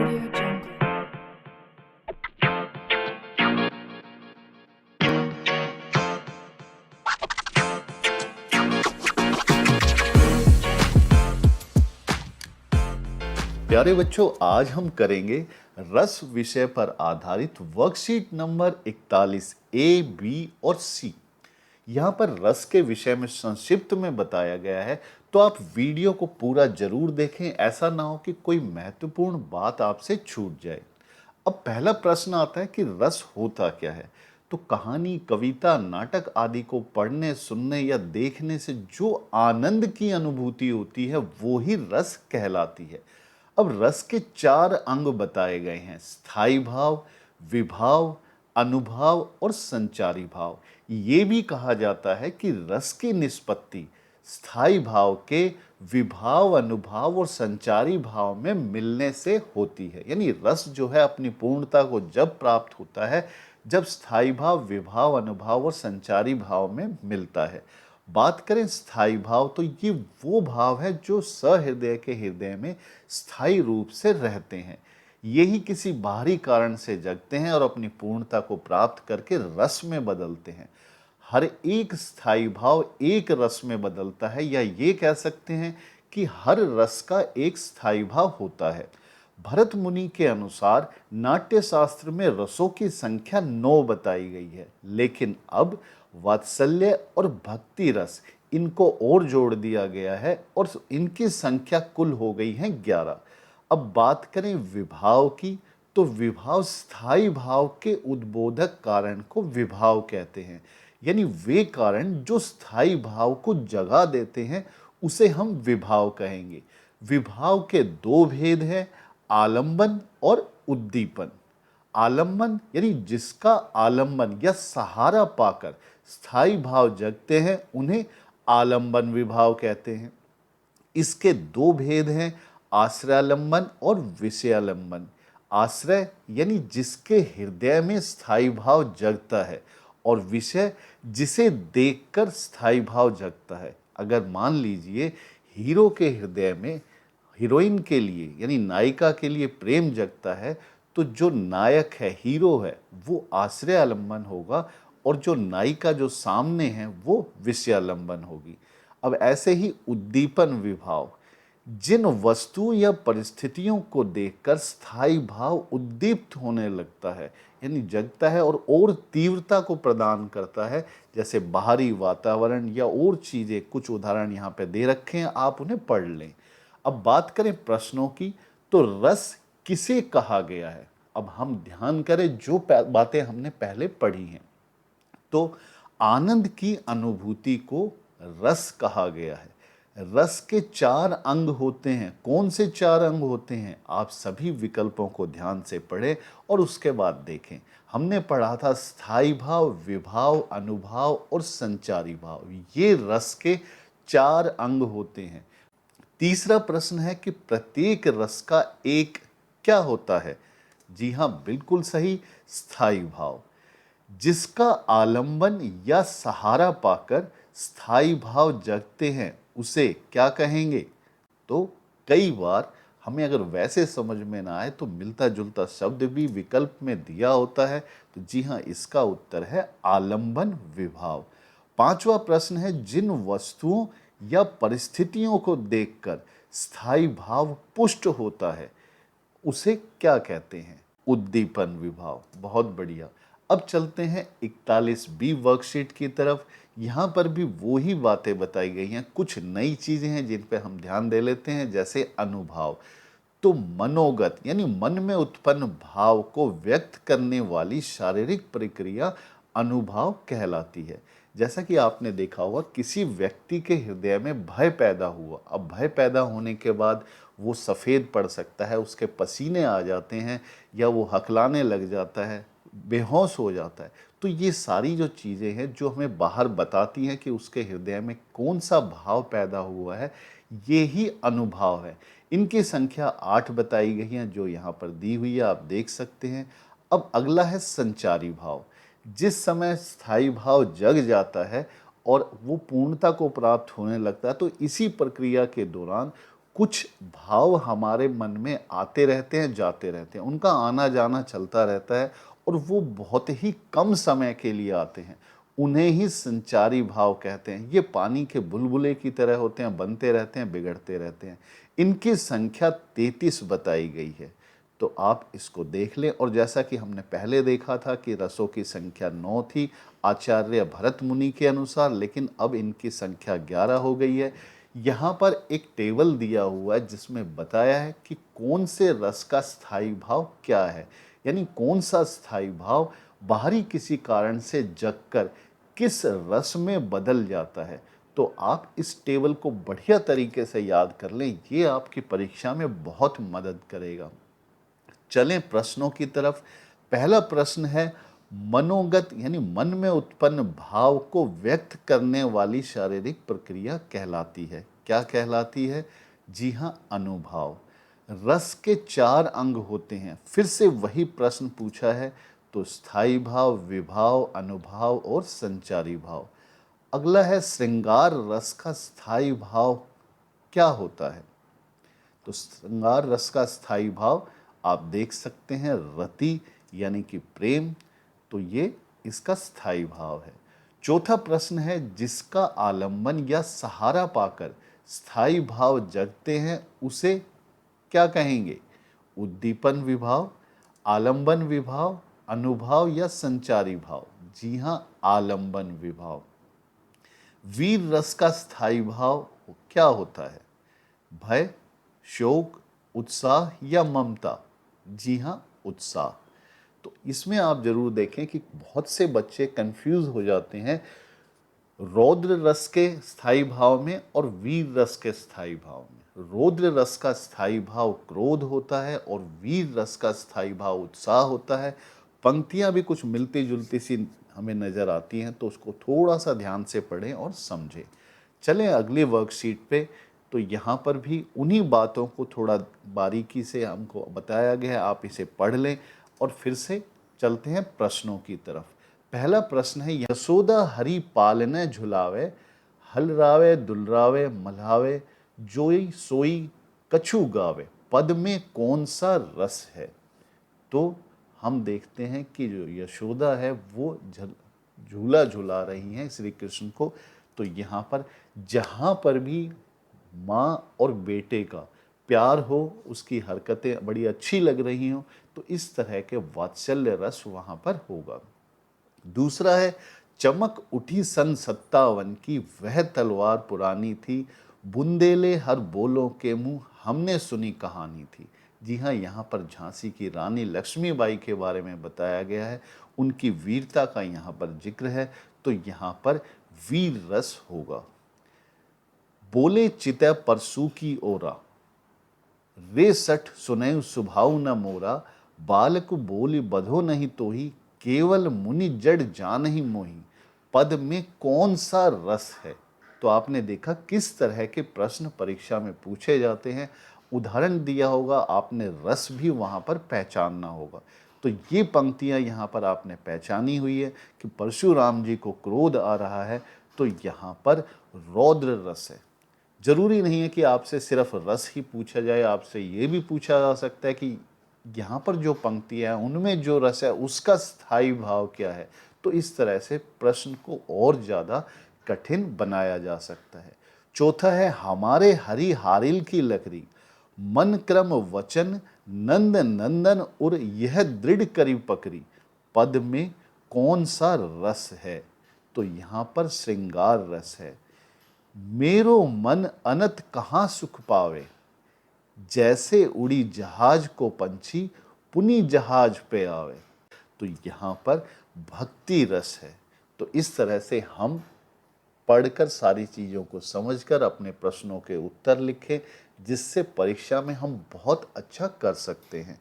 Audio Jungle. प्यारे बच्चों, आज हम करेंगे रस विषय पर आधारित वर्कशीट नंबर 41 ए, बी और सी। यहाँ पर रस के विषय में संक्षिप्त में बताया गया है, तो आप वीडियो को पूरा जरूर देखें। ऐसा ना हो कि कोई महत्वपूर्ण बात आपसे छूट जाए। अब पहला प्रश्न आता है कि रस होता क्या है। तो कहानी, कविता, नाटक आदि को पढ़ने, सुनने या देखने से जो आनंद की अनुभूति होती है वो ही रस कहलाती है। अब रस के 4 अंग बताए गए हैं: स्थायी भाव, विभाव, अनुभाव और संचारी भाव। ये भी कहा जाता है कि रस की निष्पत्ति स्थायी भाव के विभाव, अनुभाव और संचारी भाव में मिलने से होती है। यानी रस जो है अपनी पूर्णता को जब प्राप्त होता है जब स्थायी भाव, विभाव, अनुभाव और संचारी भाव में मिलता है। बात करें स्थायी भाव, तो ये वो भाव है जो सहृदय के हृदय में स्थायी रूप से रहते हैं। यही किसी बाहरी कारण से जगते हैं और अपनी पूर्णता को प्राप्त करके रस में बदलते हैं। हर एक स्थायी भाव एक रस में बदलता है, या ये कह सकते हैं कि हर रस का एक स्थायी भाव होता है। भरत मुनि के अनुसार नाट्य शास्त्र में रसों की संख्या 9 बताई गई है, लेकिन अब वात्सल्य और भक्ति रस, इनको और जोड़ दिया गया है और इनकी संख्या कुल हो गई है 11। अब बात करें विभाव की, तो विभाव स्थायी भाव के उद्बोधक कारण को विभाव कहते हैं। यानी वे कारण जो स्थायी भाव को जगा देते हैं उसे हम विभाव कहेंगे। विभाव के 2 भेद हैं: आलंबन और उद्दीपन। आलंबन यानी जिसका आलंबन या सहारा पाकर स्थायी भाव जगते हैं उन्हें आलंबन विभाव कहते हैं। इसके 2 भेद हैं: आश्रयालंबन और विषयालंबन। आश्रय यानी जिसके हृदय में स्थायी भाव जगता है, और विषय जिसे देखकर स्थायी भाव जगता है। अगर मान लीजिए हीरो के हृदय में हीरोइन के लिए यानी नायिका के लिए प्रेम जगता है, तो जो नायक है, हीरो है, वो आश्रयालंबन होगा और जो नायिका जो सामने है वो विषयालंबन होगी। अब ऐसे ही उद्दीपन विभाव, जिन वस्तु या परिस्थितियों को देखकर स्थायी भाव उद्दीप्त होने लगता है, यानी जगता है और तीव्रता को प्रदान करता है, जैसे बाहरी वातावरण या और चीज़ें। कुछ उदाहरण यहाँ पे दे रखे हैं, आप उन्हें पढ़ लें। अब बात करें प्रश्नों की, तो रस किसे कहा गया है। अब हम ध्यान करें जो बातें हमने पहले पढ़ी हैं। तो आनंद की अनुभूति को रस कहा गया है। रस के 4 अंग होते हैं। कौन से 4 अंग होते हैं? आप सभी विकल्पों को ध्यान से पढ़ें और उसके बाद देखें। हमने पढ़ा था स्थायी भाव, विभाव, अनुभाव और संचारी भाव। ये रस के 4 अंग होते हैं। तीसरा प्रश्न है कि प्रत्येक रस का एक क्या होता है? जी हाँ, बिल्कुल सही, स्थायी भाव। जिसका आलंबन या सहारा पाकर स्थायी भाव जगते हैं उसे क्या कहेंगे? तो कई बार हमें अगर वैसे समझ में ना आए तो मिलता जुलता शब्द भी विकल्प में दिया होता है। तो जी हाँ, इसका उत्तर है आलंबन विभाव। पांचवा प्रश्न है, जिन वस्तुओं या परिस्थितियों को देखकर स्थायी भाव पुष्ट होता है उसे क्या कहते हैं? उद्दीपन विभाव। बहुत बढ़िया। अब चलते हैं 41 बी वर्कशीट की तरफ। यहाँ पर भी वो ही बातें बताई गई हैं, कुछ नई चीज़ें हैं जिन पे हम ध्यान दे लेते हैं, जैसे अनुभाव। तो मनोगत यानी मन में उत्पन्न भाव को व्यक्त करने वाली शारीरिक प्रक्रिया अनुभाव कहलाती है। जैसा कि आपने देखा होगा, किसी व्यक्ति के हृदय में भय पैदा हुआ। अब भय पैदा होने के बाद वो सफ़ेद पड़ सकता है, उसके पसीने आ जाते हैं, या वो हकलाने लग जाता है, बेहोश हो जाता है। तो ये सारी जो चीज़ें हैं जो हमें बाहर बताती हैं कि उसके हृदय में कौन सा भाव पैदा हुआ है, ये ही अनुभाव है। इनकी संख्या 8 बताई गई है, जो यहाँ पर दी हुई है, आप देख सकते हैं। अब अगला है संचारी भाव। जिस समय स्थायी भाव जग जाता है और वो पूर्णता को प्राप्त होने लगता है, तो इसी प्रक्रिया के दौरान कुछ भाव हमारे मन में आते रहते हैं, जाते रहते हैं, उनका आना जाना चलता रहता है और वो बहुत ही कम समय के लिए आते हैं। उन्हें ही संचारी भाव कहते हैं। ये पानी के बुलबुले की तरह होते हैं, बनते रहते हैं, बिगड़ते रहते हैं। इनकी संख्या 33 बताई गई है। तो आप इसको देख लें। और जैसा कि हमने पहले देखा था कि रसों की संख्या 9 थी आचार्य भरत मुनि के अनुसार, लेकिन अब इनकी संख्या 11 हो गई है। यहाँ पर एक टेबल दिया हुआ है जिसमें बताया है कि कौन से रस का स्थायी भाव क्या है, यानी कौन सा स्थायी भाव बाहरी किसी कारण से जगकर किस रस में बदल जाता है। तो आप इस टेबल को बढ़िया तरीके से याद कर लें, ये आपकी परीक्षा में बहुत मदद करेगा। चलें प्रश्नों की तरफ। पहला प्रश्न है, मनोगत यानी मन में उत्पन्न भाव को व्यक्त करने वाली शारीरिक प्रक्रिया कहलाती है। क्या कहलाती है? जी हाँ, अनुभव। रस के 4 अंग होते हैं। फिर से वही प्रश्न पूछा है, तो स्थायी भाव, विभाव, अनुभाव और संचारी भाव। अगला है, श्रृंगार रस का स्थायी भाव क्या होता है? तो श्रृंगार रस का स्थायी भाव आप देख सकते हैं, रति यानी कि प्रेम। तो ये इसका स्थायी भाव है। चौथा प्रश्न है, जिसका आलंबन या सहारा पाकर स्थायी भाव जगते हैं उसे क्या कहेंगे? उद्दीपन विभाव, आलंबन विभाव, अनुभाव या संचारी भाव? जी हाँ, आलंबन विभाव। वीर रस का स्थायी भाव क्या होता है? भय, शोक, उत्साह या ममता? जी हाँ, उत्साह। तो इसमें आप जरूर देखें कि बहुत से बच्चे कंफ्यूज हो जाते हैं रौद्र रस के स्थायी भाव में और वीर रस के स्थायी भाव में। रौद्र रस का स्थायी भाव क्रोध होता है और वीर रस का स्थायी भाव उत्साह होता है। पंक्तियां भी कुछ मिलती जुलती सी हमें नजर आती हैं, तो उसको थोड़ा सा ध्यान से पढ़ें और समझें। चलें अगली वर्कशीट पे। तो यहाँ पर भी उन्हीं बातों को थोड़ा बारीकी से हमको बताया गया है, आप इसे पढ़ लें और फिर से चलते हैं प्रश्नों की तरफ। पहला प्रश्न है, यशोदा हरि पालने झुलावे, हलरावे दुलरावे मल्हावे, जोई सोई कछु गावे, पद में कौन सा रस है? तो हम देखते हैं कि जो यशोदा है वो झूला झुला रही हैं श्री कृष्ण को। तो यहाँ पर जहाँ पर भी माँ और बेटे का प्यार हो, उसकी हरकतें बड़ी अच्छी लग रही हों, तो इस तरह के वात्सल्य रस वहाँ पर होगा। दूसरा है, चमक उठी सन 57 की वह तलवार पुरानी थी, बुंदेले हर बोलों के मुंह हमने सुनी कहानी थी। जी हाँ, यहाँ पर झांसी की रानी लक्ष्मीबाई के बारे में बताया गया है, उनकी वीरता का यहाँ पर जिक्र है। तो यहाँ पर वीर रस होगा। बोले चितै परसू की ओरा, रे सठ सुनैउ सुभाउ न मोरा, बालक बोली बधो नहीं तोही, केवल मुनि जड़ जान ही मोही, पद में कौन सा रस है? तो आपने देखा किस तरह के प्रश्न परीक्षा में पूछे जाते हैं। उदाहरण दिया होगा, आपने रस भी वहाँ पर पहचानना होगा। तो ये पंक्तियाँ यहाँ पर आपने पहचानी हुई है कि परशुराम जी को क्रोध आ रहा है, तो यहाँ पर रौद्र रस है। जरूरी नहीं है कि आपसे सिर्फ रस ही पूछा जाए, आपसे ये भी पूछा जा सकता है कि यहाँ पर जो पंक्तियाँ हैं उनमें जो रस है उसका स्थायी भाव क्या है। तो इस तरह से प्रश्न को और ज़्यादा कठिन बनाया जा सकता है। चौथा है, हमारे हरि हारिल की लकड़ी, मन क्रम वचन नंद नंदन और यह दृढ़ करी पकड़ी, पद में कौन सा रस है? तो यहाँ पर श्रृंगार रस है। मेरो मन अनत कहाँ सुख पावे, जैसे उड़ी जहाज को पंछी पुनी जहाज पे आवे। तो यहाँ पर भक्ति रस है। तो इस तरह से हम पढ़कर सारी चीज़ों को समझकर अपने प्रश्नों के उत्तर लिखें, जिससे परीक्षा में हम बहुत अच्छा कर सकते हैं।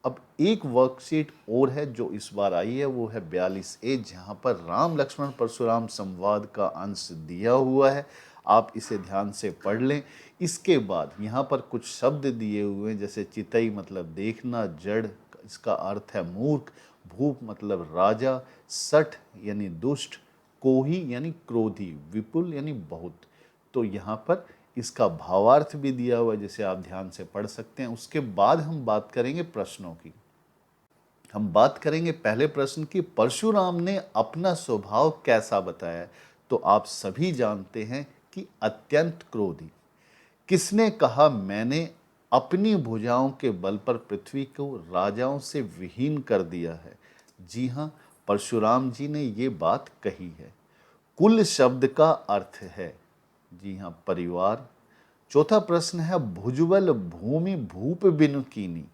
अब एक वर्कशीट और है जो इस बार आई है, वो है 42A, जहाँ पर राम लक्ष्मण परशुराम संवाद का अंश दिया हुआ है। आप इसे ध्यान से पढ़ लें। इसके बाद यहाँ पर कुछ शब्द दिए हुए हैं, जैसे चितई मतलब देखना, जड़ इसका अर्थ है मूर्ख, भूप मतलब राजा, सठ यानी दुष्ट, कोही यानी क्रोधी, विपुल यानी बहुत। तो यहाँ पर इसका भावार्थ भी दिया हुआ है जिसे आप ध्यान से पढ़ सकते हैं। उसके बाद हम बात करेंगे प्रश्नों की। हम बात करेंगे पहले प्रश्न की, परशुराम ने अपना स्वभाव कैसा बताया? तो आप सभी जानते हैं कि अत्यंत क्रोधी। किसने कहा मैंने अपनी भुजाओं के बल पर पृथ्वी को राजाओं से विहीन कर दिया है? जी हाँ, परशुराम जी ने ये बात कही है। कुल शब्द का अर्थ है, जी हाँ, परिवार। चौथा प्रश्न है, भुजबल भूमि भूप बिनु कीनी,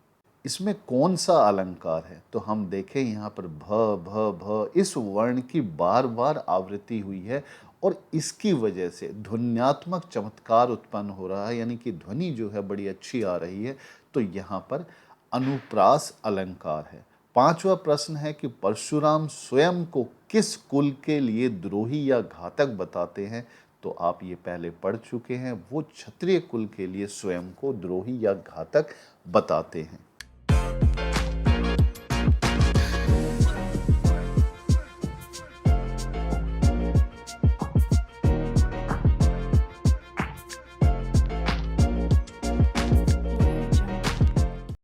इसमें कौन सा अलंकार है? तो हम देखें यहाँ पर भ भ भ इस वर्ण की बार बार आवृत्ति हुई है और इसकी वजह से ध्वन्यात्मक चमत्कार उत्पन्न हो रहा है, यानी कि ध्वनि जो है बड़ी अच्छी आ रही है। तो यहाँ पर अनुप्रास अलंकार है। पांचवा प्रश्न है कि परशुराम स्वयं को किस कुल के लिए द्रोही या घातक बताते हैं? तो आप ये पहले पढ़ चुके हैं, वो क्षत्रिय कुल के लिए स्वयं को द्रोही या घातक बताते हैं।